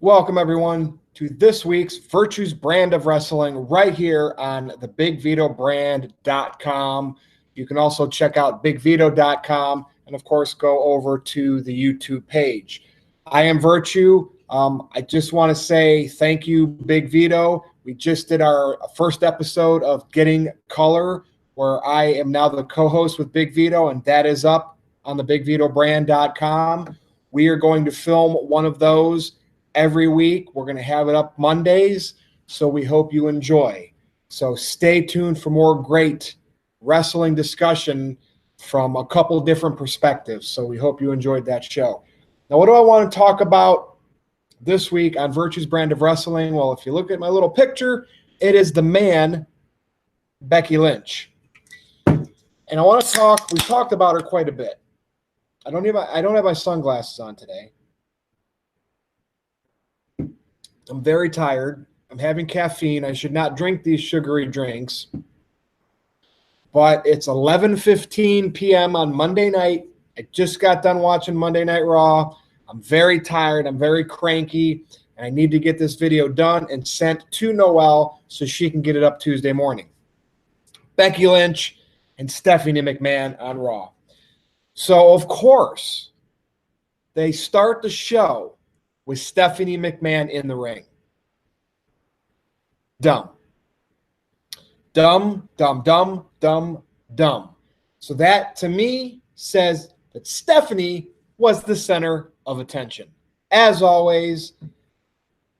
Welcome, everyone, to this week's Virtue's Brand of Wrestling right here on the BigVitoBrand.com. You can also check out BigVito.com and, of course, go over to the YouTube page. I am Virtue. I just want to say thank you, Big Vito. We just did our first episode of Getting Color, where I am now the co-host with Big Vito, and that is up on the BigVitoBrand.com. We are going to film one of those every week. We're going to have it up Mondays, so we hope you enjoy. So stay tuned for more great wrestling discussion from a couple different perspectives. So we hope you enjoyed that show. Now, what do I want to talk about this week on Virtue's Brand of Wrestling? Well, if you look at my little picture, it is the man, Becky Lynch. And I want to talk, we talked about her quite a bit. I don't have my sunglasses on today. I'm very tired. I'm having caffeine. I should not drink these sugary drinks. But it's 11:15 p.m. on Monday night. I just got done watching Monday Night Raw. I'm very tired. I'm very cranky. And I need to get this video done and sent to Noelle so she can get it up Tuesday morning. Becky Lynch and Stephanie McMahon on Raw. So, of course, they start the show with Stephanie McMahon in the ring. Dumb. Dumb, dumb, dumb, dumb, dumb. So that, to me, says that Stephanie was the center of attention. As always,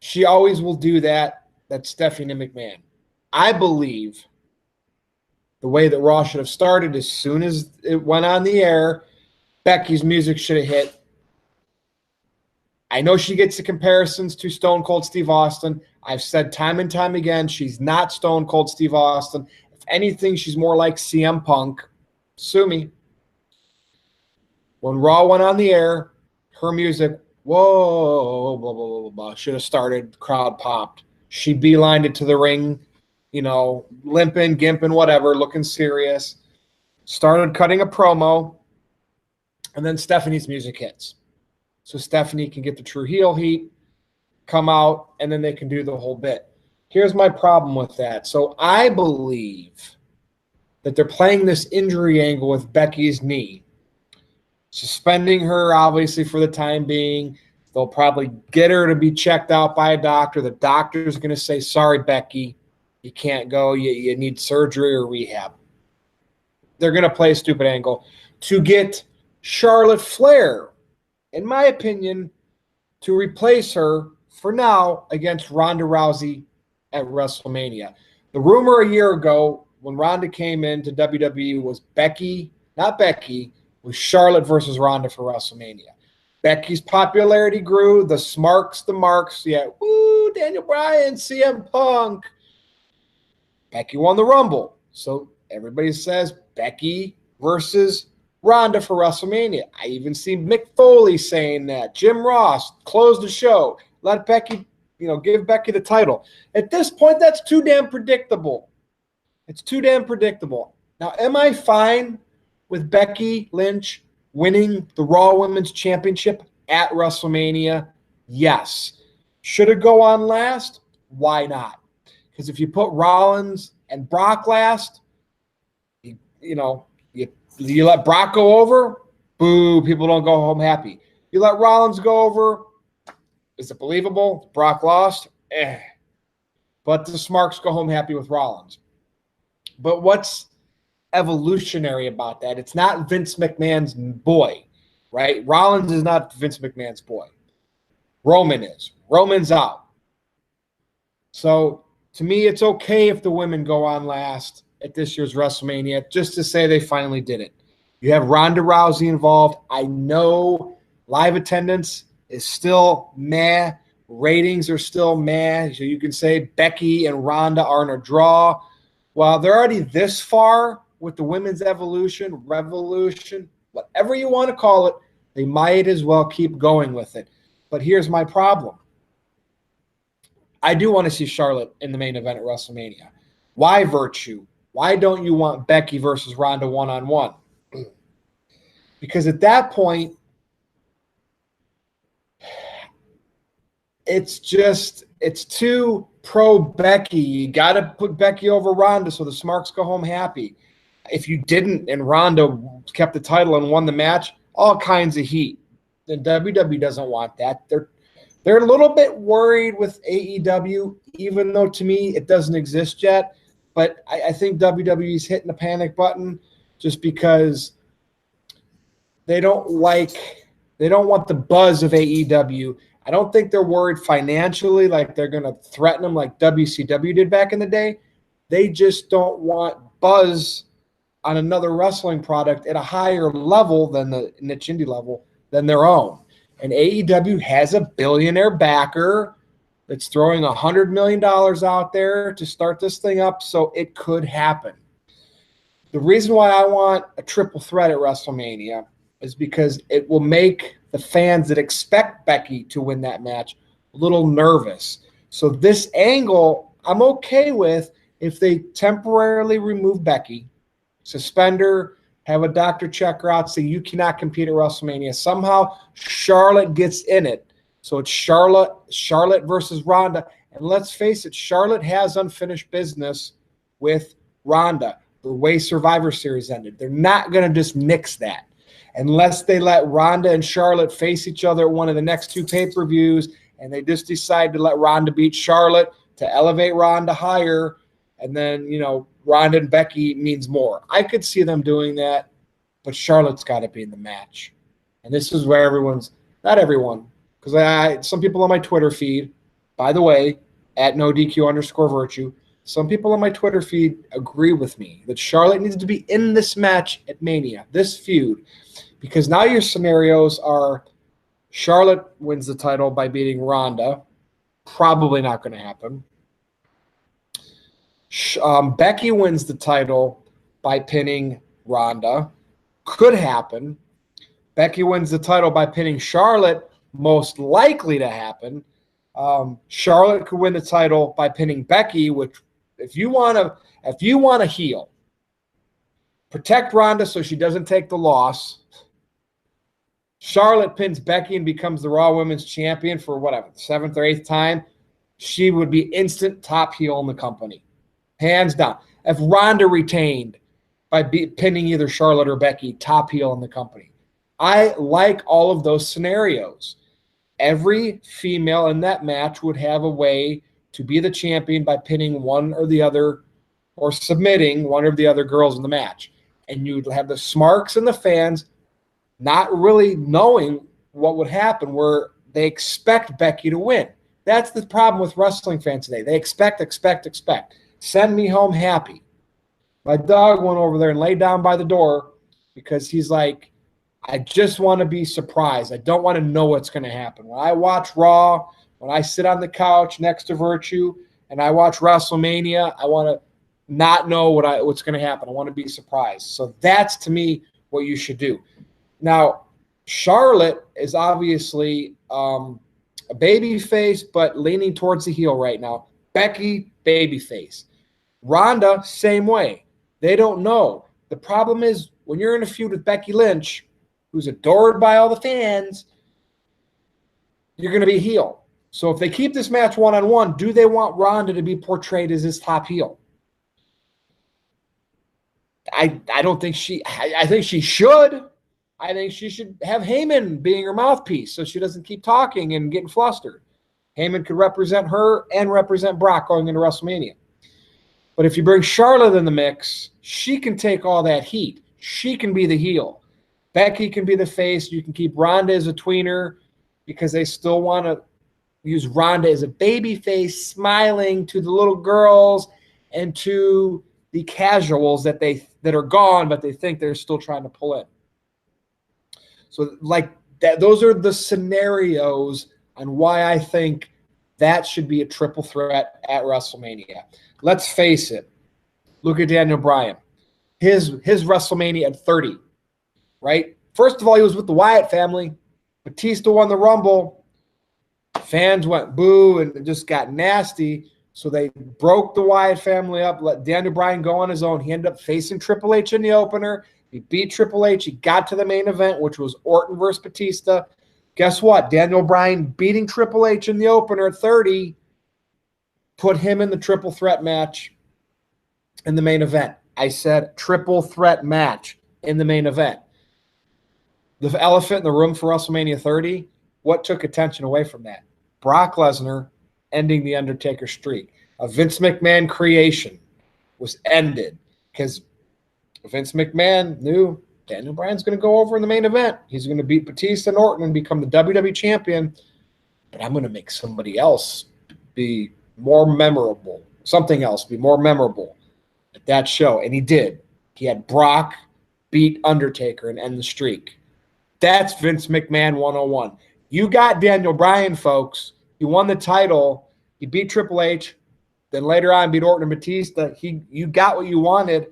she always will do that. That's Stephanie McMahon. I believe the way that Raw should have started, as soon as it went on the air, Becky's music should have hit. I know she gets the comparisons to Stone Cold Steve Austin. I've said time and time again, she's not Stone Cold Steve Austin. If anything, she's more like CM Punk. Sue me. When Raw went on the air, her music, whoa, blah, blah, blah, blah, blah, should have started. Crowd popped. She beelined it to the ring, limping, gimping, whatever, looking serious. Started cutting a promo, and then Stephanie's music hits. So Stephanie can get the true heel heat, come out, and then they can do the whole bit. Here's my problem with that. So I believe that they're playing this injury angle with Becky's knee, suspending her, obviously, for the time being. They'll probably get her to be checked out by a doctor. The doctor's going to say, sorry, Becky, you can't go. You need surgery or rehab. They're going to play a stupid angle to get Charlotte Flair, in my opinion, to replace her for now against Ronda Rousey at WrestleMania. The rumor a year ago when Ronda came into WWE was was Charlotte versus Ronda for WrestleMania. Becky's popularity grew. The smarks, the marks. Yeah, woo, Daniel Bryan, CM Punk. Becky won the Rumble. So everybody says Becky versus Ronda for WrestleMania. I even see Mick Foley saying that. Jim Ross closed the show. Let Becky, give Becky the title. At this point, that's too damn predictable. It's too damn predictable. Now, am I fine with Becky Lynch winning the Raw Women's Championship at WrestleMania? Yes. Should it go on last? Why not? Because if you put Rollins and Brock last, you let Brock go over, boo, people don't go home happy. You let Rollins go over, is it believable? Brock lost? But the smarks go home happy with Rollins. But what's evolutionary about that? It's not Vince McMahon's boy, right? Rollins is not Vince McMahon's boy. Roman is. Roman's out. So to me, it's okay if the women go on last at this year's WrestleMania, just to say they finally did it. You have Ronda Rousey involved. I know live attendance is still meh. Ratings are still meh. So you can say Becky and Ronda aren't a draw. Well, they're already this far with the women's revolution, whatever you want to call it, they might as well keep going with it. But here's my problem. I do want to see Charlotte in the main event at WrestleMania. Why Virtue? Why don't you want Becky versus Ronda one-on-one? Because at that point, it's too pro Becky. You got to put Becky over Ronda so the Smarks go home happy. If you didn't and Ronda kept the title and won the match, all kinds of heat. And WWE doesn't want that. They're a little bit worried with AEW, even though to me it doesn't exist yet. But I think WWE's hitting the panic button just because they don't want the buzz of AEW. I don't think they're worried financially, like they're going to threaten them like WCW did back in the day. They just don't want buzz on another wrestling product at a higher level than the niche indie level than their own. And AEW has a billionaire backer that's throwing $100 million out there to start this thing up, so it could happen. The reason why I want a triple threat at WrestleMania is because it will make the fans that expect Becky to win that match a little nervous. So this angle I'm okay with if they temporarily remove Becky, suspend her, have a doctor check her out, say you cannot compete at WrestleMania. Somehow Charlotte gets in it. So it's Charlotte versus Ronda. And let's face it, Charlotte has unfinished business with Ronda. The way Survivor Series ended. They're not going to just nix that. Unless they let Ronda and Charlotte face each other at one of the next two pay-per-views, and they just decide to let Ronda beat Charlotte to elevate Ronda higher, and then, Ronda and Becky means more. I could see them doing that, but Charlotte's got to be in the match. And this is where not everyone, because some people on my Twitter feed, by the way, at @NoDQ_Virtue, some people on my Twitter feed agree with me that Charlotte needs to be in this match at Mania, this feud. Because now your scenarios are Charlotte wins the title by beating Ronda. Probably not going to happen. Becky wins the title by pinning Ronda. Could happen. Becky wins the title by pinning Charlotte. Most likely to happen. Charlotte could win the title by pinning Becky, which if you want to heal, protect Ronda so she doesn't take the loss. Charlotte pins Becky and becomes the Raw Women's Champion for whatever, the 7th or 8th time. She would be instant top heel in the company. Hands down. If Ronda retained by pinning either Charlotte or Becky, top heel in the company. I like all of those scenarios. Every female in that match would have a way to be the champion by pinning one or the other or submitting one or the other girls in the match. And you'd have the smarks and the fans not really knowing what would happen, where they expect Becky to win. That's the problem with wrestling fans today. They expect. Send me home happy. My dog went over there and laid down by the door because he's like, I just want to be surprised. I don't want to know what's going to happen. When I watch Raw, when I sit on the couch next to Virtue and I watch WrestleMania, I want to not know what's going to happen. I want to be surprised. So that's, to me, what you should do. Now, Charlotte is obviously a baby face, but leaning towards the heel right now. Becky, baby face. Ronda, same way. They don't know. The problem is when you're in a feud with Becky Lynch, who's adored by all the fans, you're going to be heel. So if they keep this match one-on-one, do they want Ronda to be portrayed as his top heel? I don't think I think she should. I think she should have Heyman being her mouthpiece so she doesn't keep talking and getting flustered. Heyman could represent her and represent Brock going into WrestleMania. But if you bring Charlotte in the mix, she can take all that heat. She can be the heel. Becky can be the face. You can keep Ronda as a tweener because they still want to use Ronda as a baby face, smiling to the little girls and to the casuals that are gone, but they think they're still trying to pull in. So like that, those are the scenarios on why I think that should be a triple threat at WrestleMania. Let's face it. Look at Daniel Bryan. His WrestleMania at 30, right? First of all, he was with the Wyatt family. Batista won the Rumble. Fans went boo and it just got nasty. So they broke the Wyatt family up, let Daniel Bryan go on his own. He ended up facing Triple H in the opener. He beat Triple H. He got to the main event, which was Orton versus Batista. Guess what? Daniel Bryan beating Triple H in the opener at 30 put him in the triple threat match in the main event. I said triple threat match in the main event. The elephant in the room for WrestleMania 30, what took attention away from that? Brock Lesnar ending the Undertaker streak. A Vince McMahon creation was ended because Vince McMahon knew Daniel Bryan's going to go over in the main event. He's going to beat Batista and Orton and become the WWE champion, but I'm going to make somebody else be more memorable, something else be more memorable at that show. And he did. He had Brock beat Undertaker and end the streak. That's Vince McMahon 101. You got Daniel Bryan, folks. He won the title. He beat Triple H. Then later on beat Orton and Batista. You got what you wanted.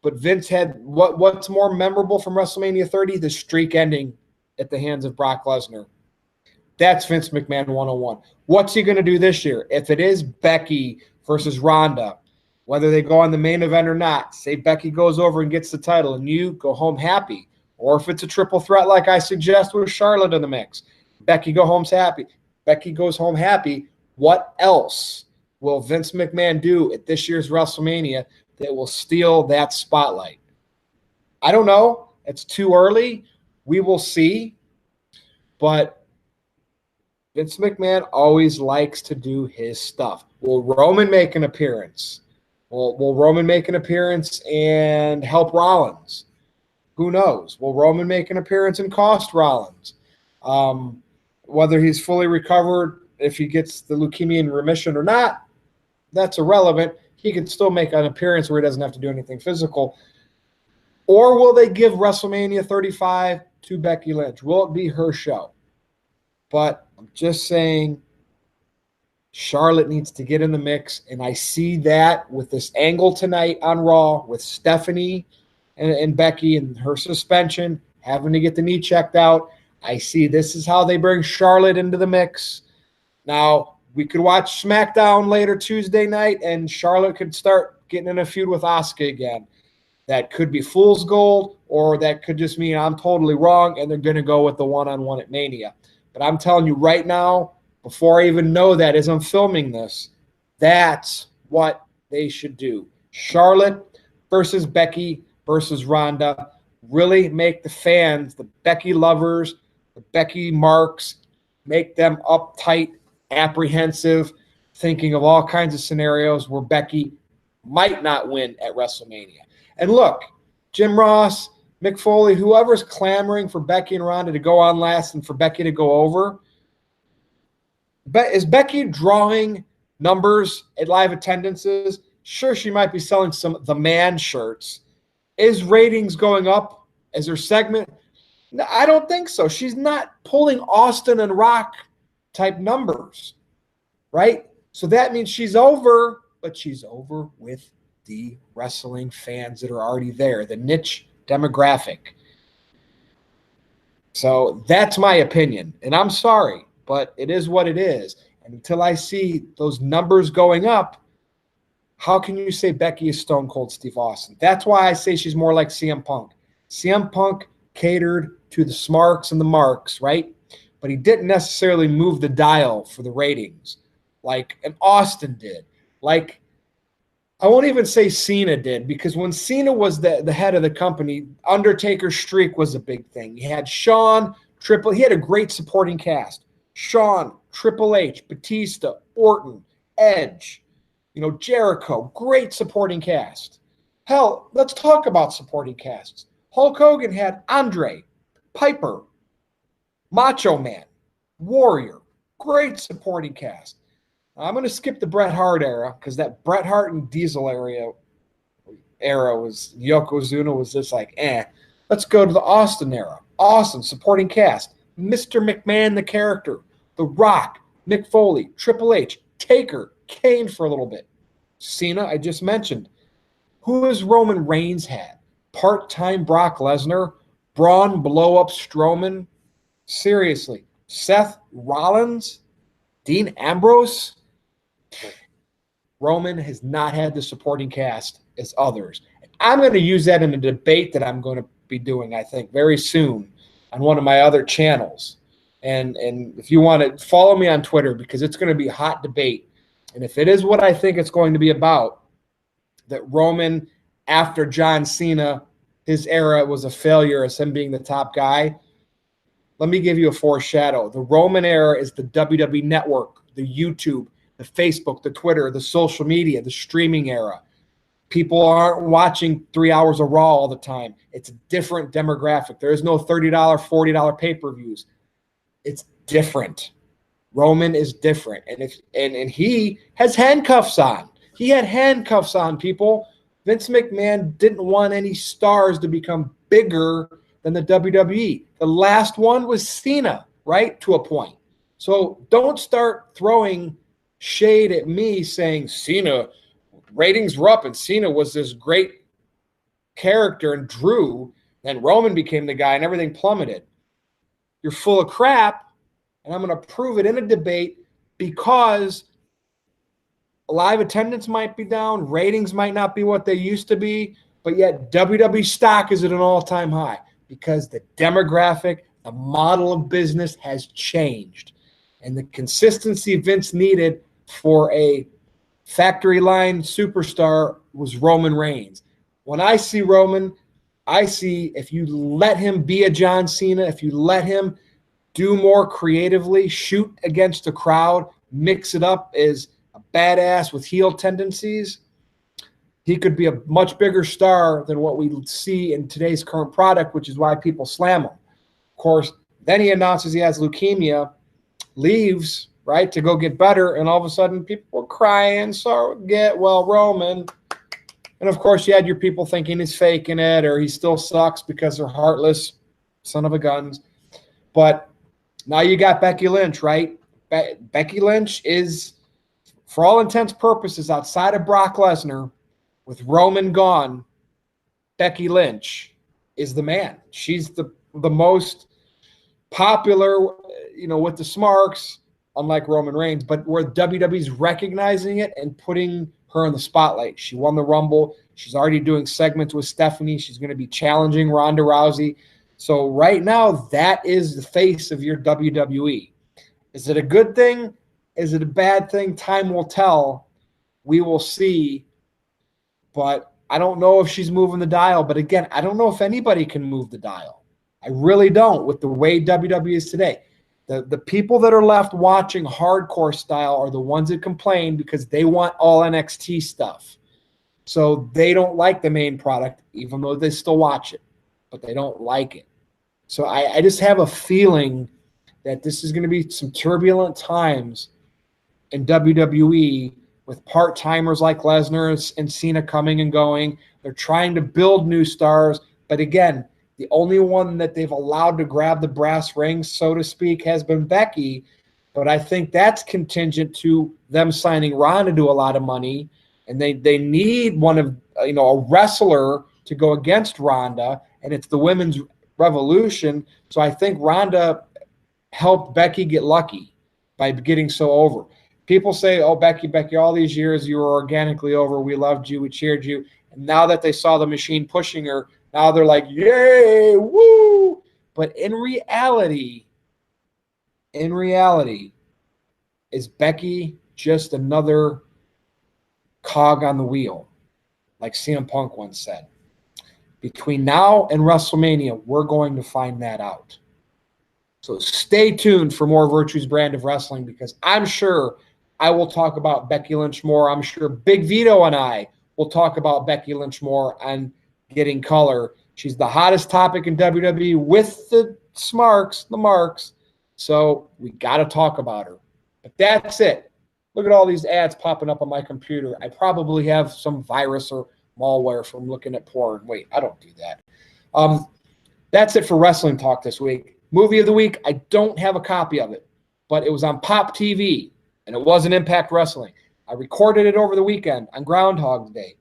But Vince had what's more memorable from WrestleMania 30? The streak ending at the hands of Brock Lesnar. That's Vince McMahon 101. What's he going to do this year? If it is Becky versus Ronda, whether they go on the main event or not, say Becky goes over and gets the title and you go home happy. Or if it's a triple threat like I suggest with Charlotte in the mix, Becky goes home happy. What else will Vince McMahon do at this year's WrestleMania that will steal that spotlight? I don't know. It's too early. We will see. But Vince McMahon always likes to do his stuff. Will Roman make an appearance? Will Roman make an appearance and help Rollins? Who knows? Will Roman make an appearance and cost Rollins? Whether he's fully recovered, if he gets the leukemia in remission or not, that's irrelevant. He can still make an appearance where he doesn't have to do anything physical. Or will they give WrestleMania 35 to Becky Lynch? Will it be her show? But I'm just saying Charlotte needs to get in the mix, and I see that with this angle tonight on Raw with Stephanie and Becky and her suspension, having to get the knee checked out. I see this is how they bring Charlotte into the mix. Now, we could watch SmackDown later Tuesday night, and Charlotte could start getting in a feud with Asuka again. That could be fool's gold, or that could just mean I'm totally wrong, and they're going to go with the one-on-one at Mania. But I'm telling you right now, before I even know that as I'm filming this, that's what they should do. Charlotte versus Becky versus Ronda. Really make the fans, the Becky lovers, the Becky marks, make them uptight, apprehensive, thinking of all kinds of scenarios where Becky might not win at WrestleMania. And look, Jim Ross, Mick Foley, whoever's clamoring for Becky and Ronda to go on last and for Becky to go over, is Becky drawing numbers at live attendances? Sure, she might be selling some The Man shirts. Is ratings going up as her segment? No, I don't think so. She's not pulling Austin and Rock type numbers, right? So that means she's over, but she's over with the wrestling fans that are already there, the niche demographic. So that's my opinion, and I'm sorry, but it is what it is. And until I see those numbers going up, how can you say Becky is Stone Cold Steve Austin? That's why I say she's more like CM Punk. CM Punk catered to the smarks and the marks, right? But he didn't necessarily move the dial for the ratings like an Austin did. Like, I won't even say Cena did, because when Cena was the head of the company, Undertaker's streak was a big thing. He had Shawn, he had a great supporting cast. Shawn, Triple H, Batista, Orton, Edge, Jericho, great supporting cast. Hell, let's talk about supporting casts. Hulk Hogan had Andre, Piper, Macho Man, Warrior, great supporting cast. I'm going to skip the Bret Hart era, because that Bret Hart and Diesel era was, Yokozuna was just like, Let's go to the Austin era. Austin, supporting cast. Mr. McMahon, the character. The Rock, Mick Foley, Triple H, Taker, Kane for a little bit. Cena, I just mentioned. Who has Roman Reigns had? Part-time Brock Lesnar? Braun blow-up Strowman? Seriously. Seth Rollins? Dean Ambrose? Roman has not had the supporting cast as others. I'm going to use that in a debate that I'm going to be doing, I think, very soon on one of my other channels. And if you want to follow me on Twitter, because it's going to be a hot debate. And if it is what I think it's going to be about, that Roman, after John Cena, his era was a failure as him being the top guy, let me give you a foreshadow. The Roman era is the WWE Network, the YouTube, the Facebook, the Twitter, the social media, the streaming era. People aren't watching 3 hours of Raw all the time. It's a different demographic. There is no $30, $40 pay-per-views. It's different. Roman is different. And he has handcuffs on. He had handcuffs on, people. Vince McMahon didn't want any stars to become bigger than the WWE. The last one was Cena, right? To a point. So don't start throwing shade at me saying Cena, ratings were up and Cena was this great character and Drew, then Roman became the guy and everything plummeted. You're full of crap, and I'm going to prove it in a debate because live attendance might be down, ratings might not be what they used to be, but yet WWE stock is at an all-time high because the demographic, the model of business has changed. And the consistency Vince needed for a factory line superstar was Roman Reigns. When I see Roman, I see if you let him be a John Cena, if you let him do more creatively, shoot against the crowd, mix it up as a badass with heel tendencies, he could be a much bigger star than what we see in today's current product, which is why people slam him. Of course, then he announces he has leukemia, leaves, right, to go get better, and all of a sudden people are crying, so get well, Roman. And, of course, you had your people thinking he's faking it or he still sucks because they're heartless son of a guns. But now you got Becky Lynch, right? Becky Lynch is, for all intents purposes, outside of Brock Lesnar, with Roman gone, Becky Lynch is the man. She's the most popular, with the smarks, unlike Roman Reigns, but where WWE's recognizing it and putting her in the spotlight. She won the Rumble. She's already doing segments with Stephanie. She's going to be challenging Ronda Rousey. So right now, that is the face of your WWE. Is it a good thing? Is it a bad thing? Time will tell. We will see. But I don't know if she's moving the dial. But again, I don't know if anybody can move the dial. I really don't with the way WWE is today. The people that are left watching hardcore style are the ones that complain because they want all NXT stuff. So they don't like the main product, even though they still watch it. But they don't like it. So I just have a feeling that this is going to be some turbulent times in WWE with part-timers like Lesnar and Cena coming and going. They're trying to build new stars. But again, the only one that they've allowed to grab the brass rings, so to speak, has been Becky. But I think that's contingent to them signing Ronda to a lot of money. And they need one of, a wrestler to go against Ronda. And it's the women's revolution. So I think Ronda helped Becky get lucky by getting so over. People say, oh, Becky, all these years you were organically over. We loved you. We cheered you. And now that they saw the machine pushing her, now they're like, yay, woo. But in reality, is Becky just another cog on the wheel, like CM Punk once said? Between now and WrestleMania, we're going to find that out. So stay tuned for more Virtue's Brand of Wrestling, because I'm sure I will talk about Becky Lynch more. I'm sure Big Vito and I will talk about Becky Lynch more on Getting Color. She's the hottest topic in WWE with the smarks, the marks. So we got to talk about her. But that's it. Look at all these ads popping up on my computer. I probably have some virus or malware from looking at porn. Wait, I don't do that. That's it for Wrestling Talk this week. Movie of the week, I don't have a copy of it, but it was on Pop TV, and it wasn't Impact Wrestling. I recorded it over the weekend on Groundhog Day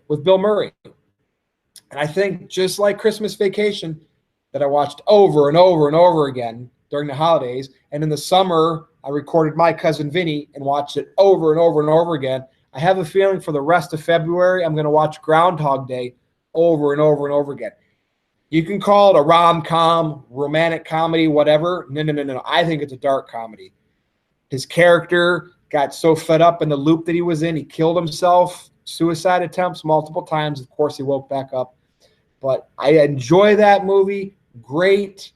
with Bill Murray. And I think just like Christmas Vacation that I watched over and over and over again during the holidays, and in the summer I recorded My Cousin Vinny and watched it over and over and over again, I have a feeling for the rest of February I'm going to watch Groundhog Day over and over and over again. You can call it a rom-com, romantic comedy, whatever. No. I think it's a dark comedy. His character got so fed up in the loop that he was in, he killed himself, suicide attempts multiple times. Of course, he woke back up. But I enjoy that movie. Great,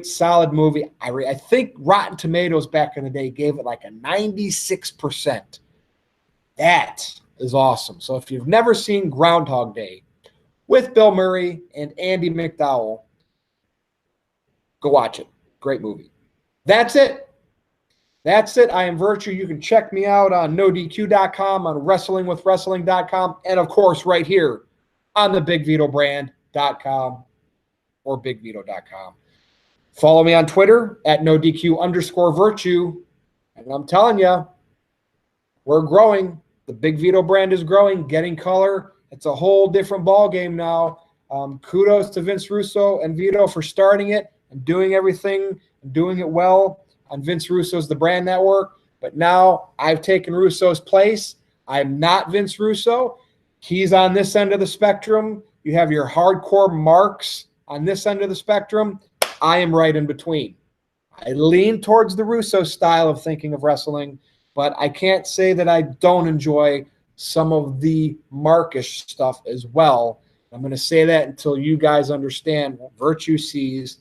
solid movie. I think Rotten Tomatoes back in the day gave it like a 96%. That is awesome. So if you've never seen Groundhog Day with Bill Murray and Andy McDowell, go watch it. Great movie. That's it. I am Virtue. You can check me out on NoDQ.com, on WrestlingWithWrestling.com, and of course right here on the BigVitoBrand.com or BigVito.com. Follow me on Twitter at NoDQ_Virtue. And I'm telling you, we're growing. The Big Vito brand is growing, getting color. It's a whole different ball game now. Kudos to Vince Russo and Vito for starting it and doing everything and doing it well on Vince Russo's The Brand Network. But now I've taken Russo's place. I'm not Vince Russo. He's on this end of the spectrum. You have your hardcore marks on this end of the spectrum. I am right in between. I lean towards the Russo style of thinking of wrestling, but I can't say that I don't enjoy some of the Markish stuff as well. I'm going to say that until you guys understand Virtue sees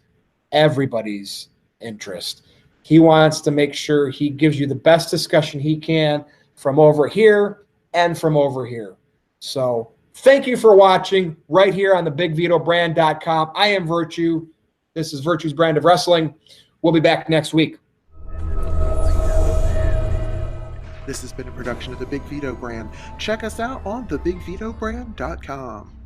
everybody's interest. He wants to make sure he gives you the best discussion he can from over here and from over here. So thank you for watching right here on the BigVitoBrand.com. I am Virtue. This is Virtue's Brand of Wrestling. We'll be back next week. This has been a production of the Big Vito Brand. Check us out on thebigvitobrand.com.